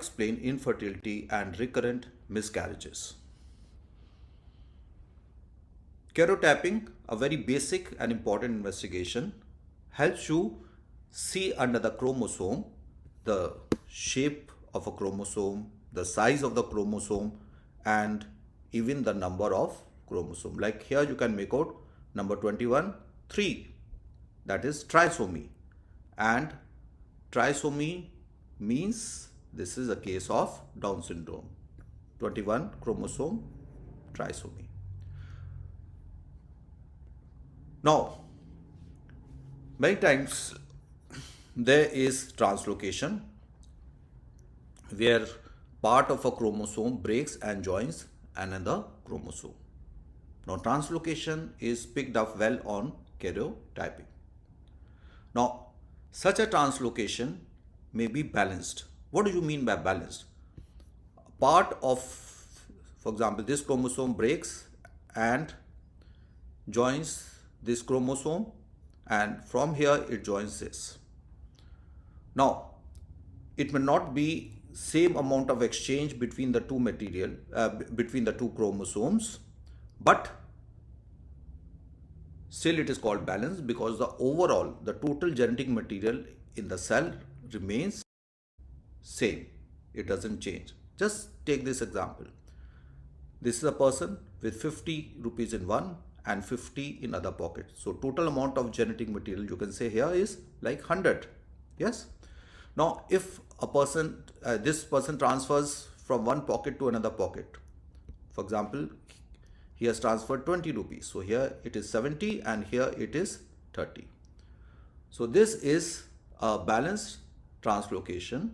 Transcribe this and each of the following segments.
unexplained infertility and recurrent miscarriages. Karyotyping, a very basic and important investigation, helps you see under the chromosome the shape of a chromosome, the size of the chromosome, and even the number of chromosome. Like here you can make out number 21, 3, that is trisomy. And trisomy means this is a case of Down syndrome. 21 chromosome trisomy. Now, many times there is translocation where part of a chromosome breaks and joins another chromosome. Now, translocation is picked up well on karyotyping. Now, such a translocation may be balanced. What do you mean by balanced? Part of, for example, this chromosome breaks and joins this chromosome, and from here it joins this. Now, it may not be same amount of exchange between the two between the two chromosomes, but still it is called balance because the total genetic material in the cell remains same. It doesn't change. Just take this example. This is a person with 50 rupees in one and 50 in other pocket. So total amount of genetic material you can say here is like 100. Yes. Now if a person, this person transfers from one pocket to another pocket. For example, he has transferred 20 rupees. So here it is 70 and here it is 30. So this is a balanced translocation.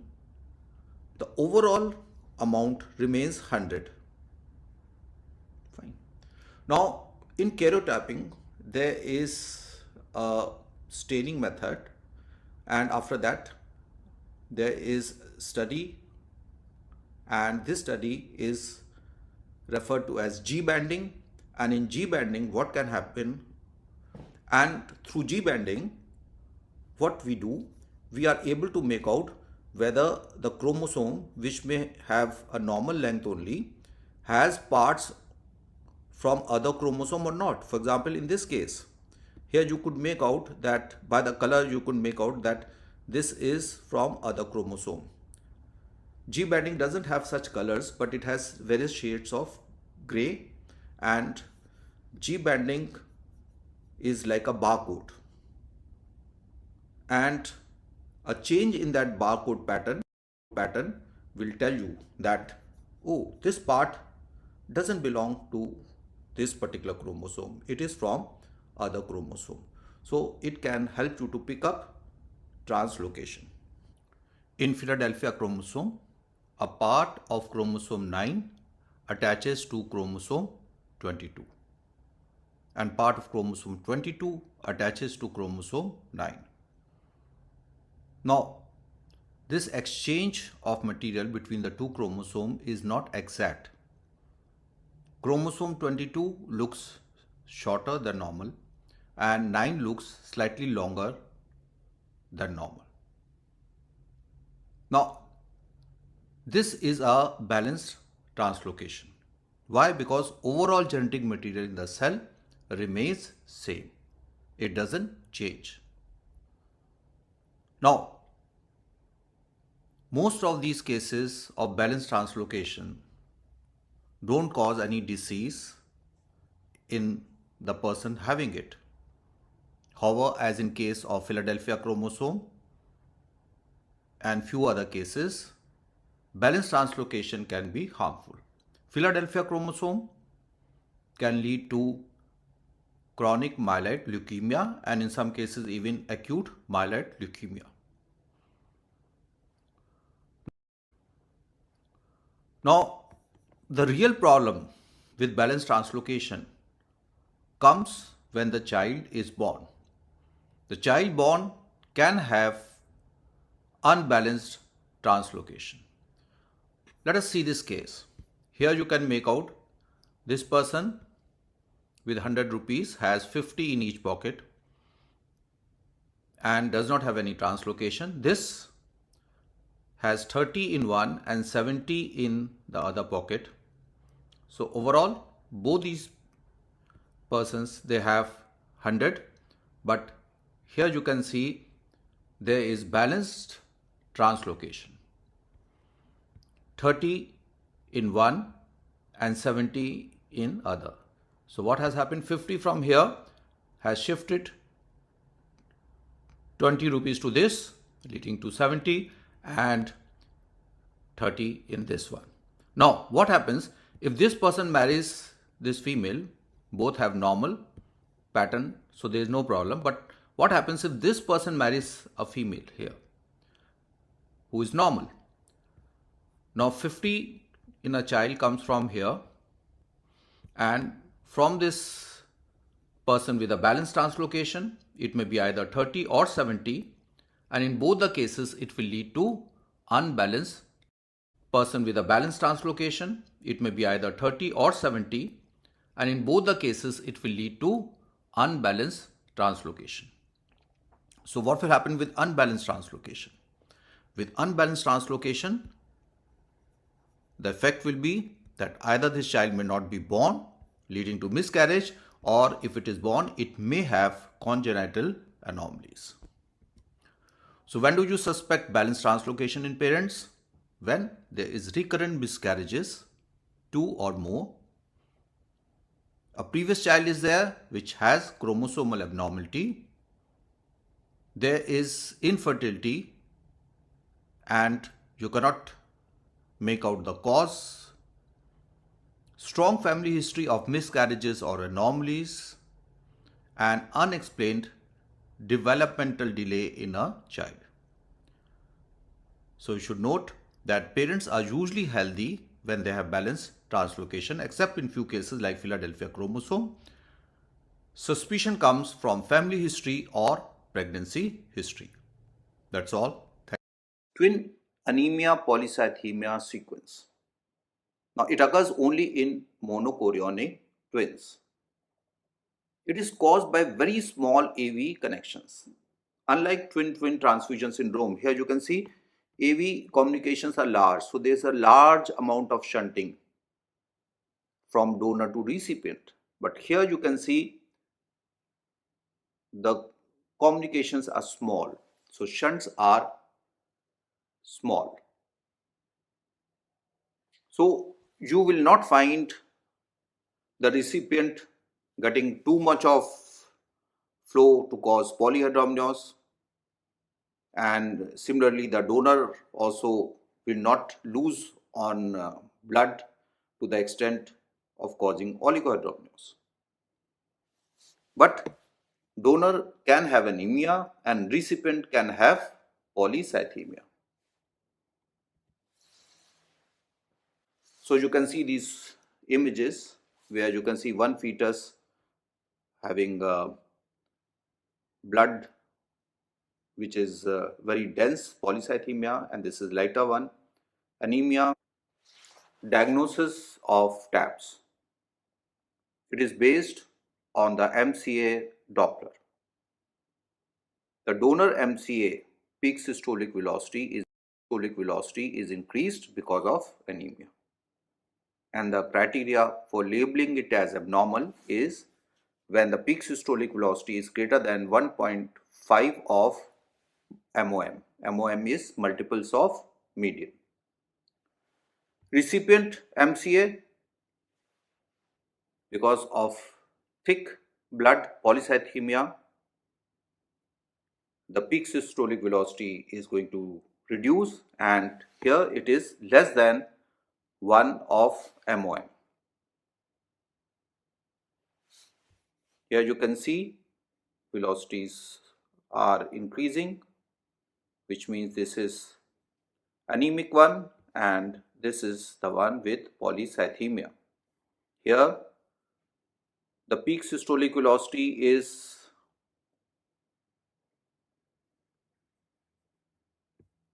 The overall amount remains 100. Fine. Now in karyotyping there is a staining method, and after that there is study, and this study is referred to as G banding. And in G banding what can happen, and through G banding what we do, we are able to make out whether the chromosome, which may have a normal length only, has parts from other chromosome or not. For example, in this case, here you could make out that by the color you could make out that this is from other chromosome. G banding doesn't have such colors, but it has various shades of gray, and G banding is like a barcode, and a change in that barcode pattern will tell you that, oh, this part doesn't belong to this particular chromosome, it is from other chromosome. So it can help you to pick up translocation. In Philadelphia chromosome, a part of chromosome 9 attaches to chromosome 22, and part of chromosome 22 attaches to chromosome 9. Now, this exchange of material between the two chromosomes is not exact. Chromosome 22 looks shorter than normal and 9 looks slightly longer than normal. Now, this is a balanced translocation. Why? Because overall genetic material in the cell remains same. It doesn't change. Now, most of these cases of balanced translocation don't cause any disease in the person having it. However, as in case of Philadelphia chromosome and few other cases, balanced translocation can be harmful. Philadelphia chromosome can lead to chronic myeloid leukemia, and in some cases even acute myeloid leukemia. Now, the real problem with balanced translocation comes when the child is born. The child born can have unbalanced translocation. Let us see this case. Here you can make out this person with 100 rupees has 50 in each pocket and does not have any translocation. This has 30 in one and 70 in the other pocket. So overall, both these persons, they have 100, but here you can see there is balanced translocation. 30 in one and 70 in other. So what has happened? 50 from here has shifted 20 rupees to this, leading to 70, and 30 in this one. Now, what happens if this person marries this female? Both have normal pattern, so there is no problem. But what happens if this person marries a female here who is normal? Now, 50 in a child comes from here, and from this person with a balanced translocation, it may be either 30 or 70, and in both the cases, it will lead to unbalanced. Person with a balanced translocation, it may be either 30 or 70, and in both the cases, it will lead to unbalanced translocation. So what will happen with unbalanced translocation? With unbalanced translocation, the effect will be that either this child may not be born, leading to miscarriage, or if it is born, it may have congenital anomalies. So when do you suspect balanced translocation in parents? When there is recurrent miscarriages, 2 or more. A previous child is there which has chromosomal abnormality. There is infertility and you cannot make out the cause. Strong family history of miscarriages or anomalies, and unexplained developmental delay in a child. So you should note that parents are usually healthy when they have balanced translocation, except in few cases like Philadelphia chromosome. Suspicion comes from family history or pregnancy history. That's all. Twin anemia polycythemia sequence. Now it occurs only in monochorionic twins. It is caused by very small AV connections. Unlike twin-twin transfusion syndrome, here you can see AV communications are large. So there's a large amount of shunting from donor to recipient. But here you can see the communications are small. So shunts are small. So you will not find the recipient getting too much of flow to cause polyhydramnios, and similarly the donor also will not lose on blood to the extent of causing oligohydramnios. But donor can have anemia and recipient can have polycythemia. So you can see these images where you can see one fetus having blood which is very dense polycythemia, and this is lighter one. Anemia. Diagnosis of TAPS. It is based on the MCA Doppler. The donor MCA peak systolic velocity is increased because of anemia. And the criteria for labeling it as abnormal is when the peak systolic velocity is greater than 1.5 of MOM. MOM is multiples of median. Recipient MCA, because of thick blood polycythemia, the peak systolic velocity is going to reduce, and here it is less than 1 of MOM. Here you can see velocities are increasing, which means this is anemic one and this is the one with polycythemia. Here the peak systolic velocity is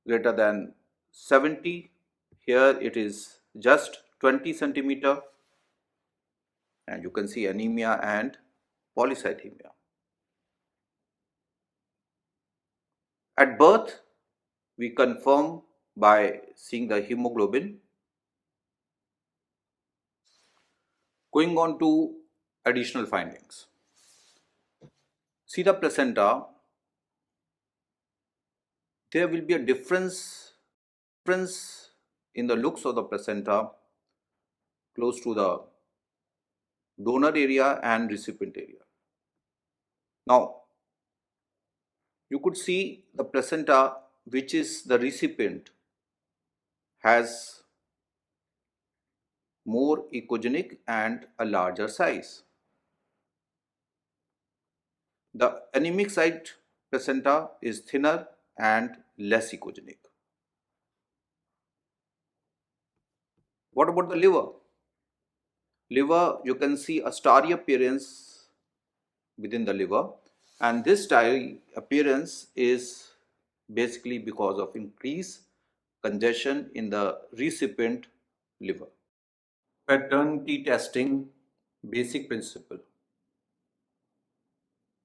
greater than 70. Here it is just 20 centimeter, and you can see anemia and polycythemia. At birth, we confirm by seeing the hemoglobin. Going on to additional findings. See the placenta, there will be a difference in the looks of the placenta close to the donor area and recipient area. Now, you could see the placenta, which is the recipient, has more echogenic and a larger size. The anemic side placenta is thinner and less echogenic. What about the liver? Liver, you can see a starry appearance within the liver, and this starry appearance is basically because of increased congestion in the recipient liver. Paternity testing basic principle.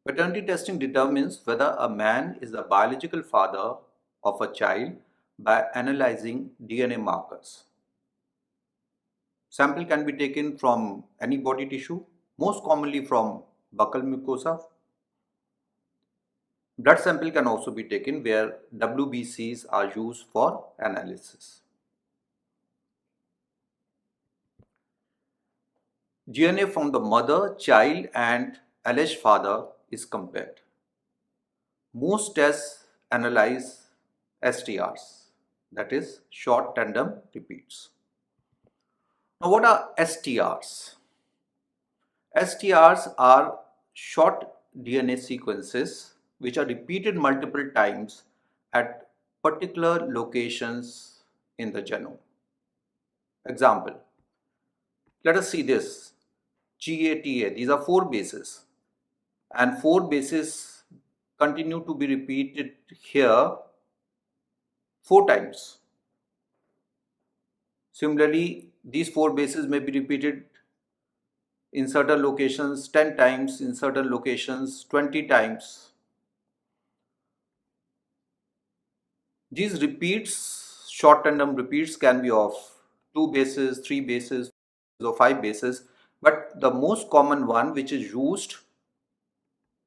Paternity testing determines whether a man is the biological father of a child by analyzing DNA markers. Sample can be taken from any body tissue, most commonly from buccal mucosa. Blood sample can also be taken where WBCs are used for analysis. DNA from the mother, child and alleged father is compared. Most tests analyze STRs, that is short tandem repeats. Now, what are STRs? STRs are short DNA sequences which are repeated multiple times at particular locations in the genome. Example, let us see this. GATA, these are 4 bases, and 4 bases continue to be repeated here 4 times. Similarly, these 4 bases may be repeated in certain locations 10 times, in certain locations 20 times. These repeats, short tandem repeats, can be of 2 bases, 3 bases, or 5 bases, but the most common one which is used,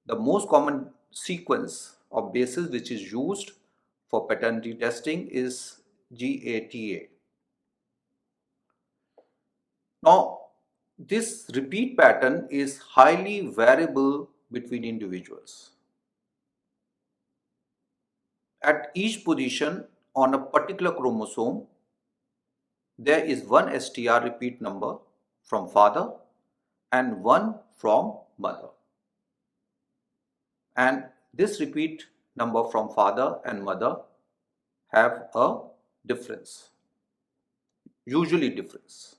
the most common sequence of bases which is used for paternity testing is GATA. Now, this repeat pattern is highly variable between individuals. At each position on a particular chromosome, there is one STR repeat number from father and one from mother. And this repeat number from father and mother have a difference, usually difference.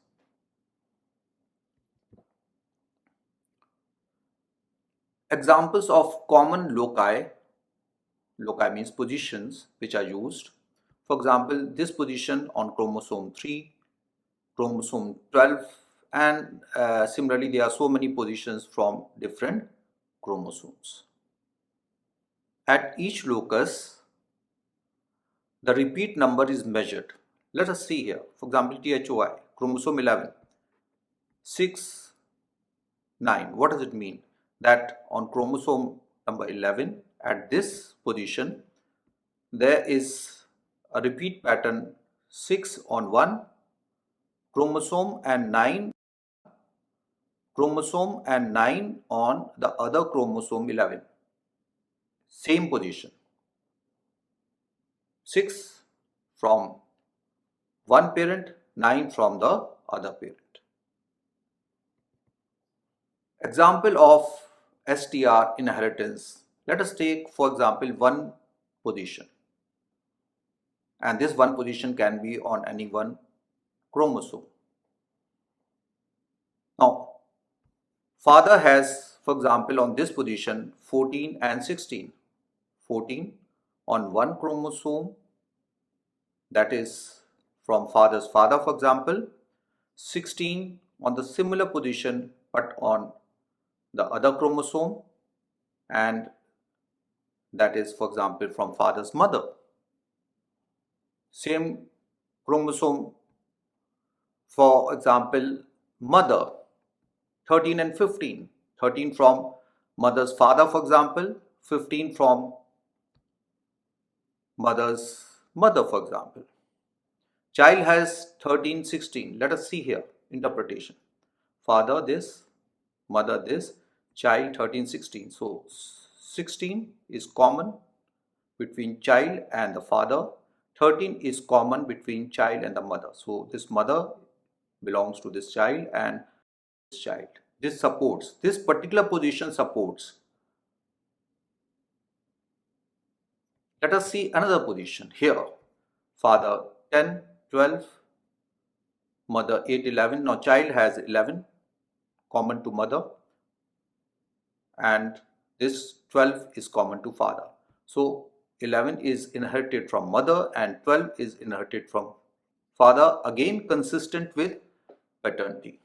Examples of common loci means positions which are used. For example, this position on chromosome 3, chromosome 12, and similarly there are so many positions from different chromosomes. At each locus, the repeat number is measured. Let us see here. For example, THOI, chromosome 11, 6, 9. What does it mean? That on chromosome number 11, at this position, there is a repeat pattern 6 on one chromosome and 9 on the other chromosome 11. Same position. 6 from one parent, 9 from the other parent. Example of STR inheritance. Let us take, for example, one position. And this one position can be on any one chromosome. Now, father has, for example, on this position 14 and 16. 14 on one chromosome, that is from father's father, for example. 16 on the similar position but on the other chromosome, and that is, for example, from father's mother. Same chromosome, for example, mother, 13 and 15. 13 from mother's father, for example, 15 from mother's mother, for example. Child has 13, 16. Let us see here, interpretation. Father this, mother this, child 13, 16. So 16 is common between child and the father. 13 is common between child and the mother. So this mother belongs to this child and this child. This supports, this particular position supports. Let us see another position here. Father 10, 12, mother 8, 11. Now child has 11 common to mother and this 12 is common to father. So 11 is inherited from mother and 12 is inherited from father, again consistent with paternity.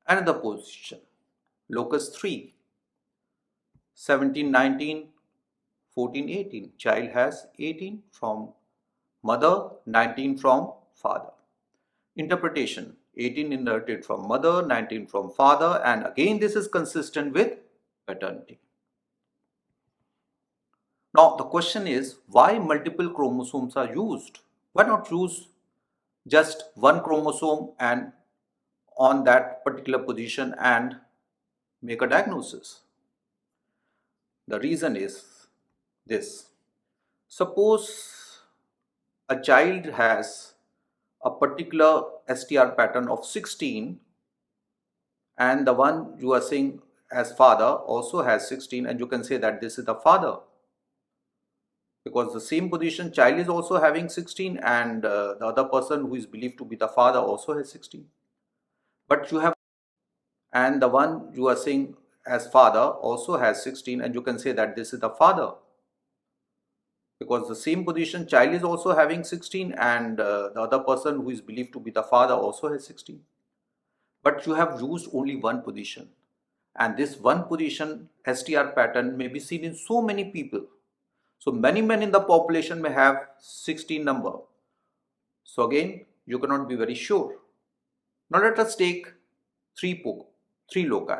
Another position, locus 3, 17, 19, 14, 18. Child has 18 from mother, 19 from father. Interpretation, 18 inherited from mother, 19 from father, and again this is consistent with paternity. Now the question is, why multiple chromosomes are used? Why not use just one chromosome and on that particular position and make a diagnosis? The reason is this. Suppose a child has a particular STR pattern of 16 and the one you are seeing as father also has 16, and you can say that this is the father, because the same position child is also having 16 and the other person who is believed to be the father also has 16. But you have, and the one you are seeing as father also has 16, and you can say that this is the father, because the same position child is also having 16 and the other person who is believed to be the father also has 16. But you have used only one position, and this one position STR pattern may be seen in so many people. So many men in the population may have 16 number. So again, you cannot be very sure. Now let us take three loci.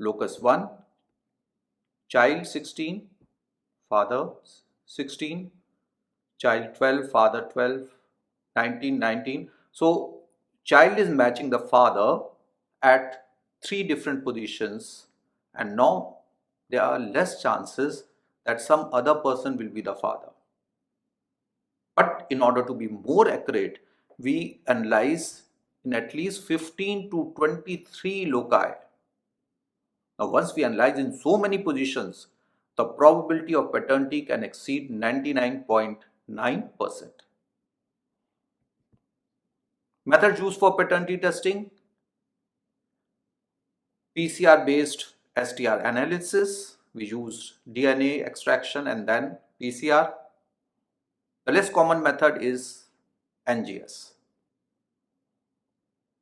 Locus 1, child 16, father 16, child 12, father 12, 19, 19. So child is matching the father at three different positions, and now there are less chances that some other person will be the father. But in order to be more accurate, we analyze in at least 15 to 23 loci. Now, once we analyze in so many positions, the probability of paternity can exceed 99.9%. Methods used for paternity testing: PCR based STR analysis. We use DNA extraction and then PCR. The less common method is NGS.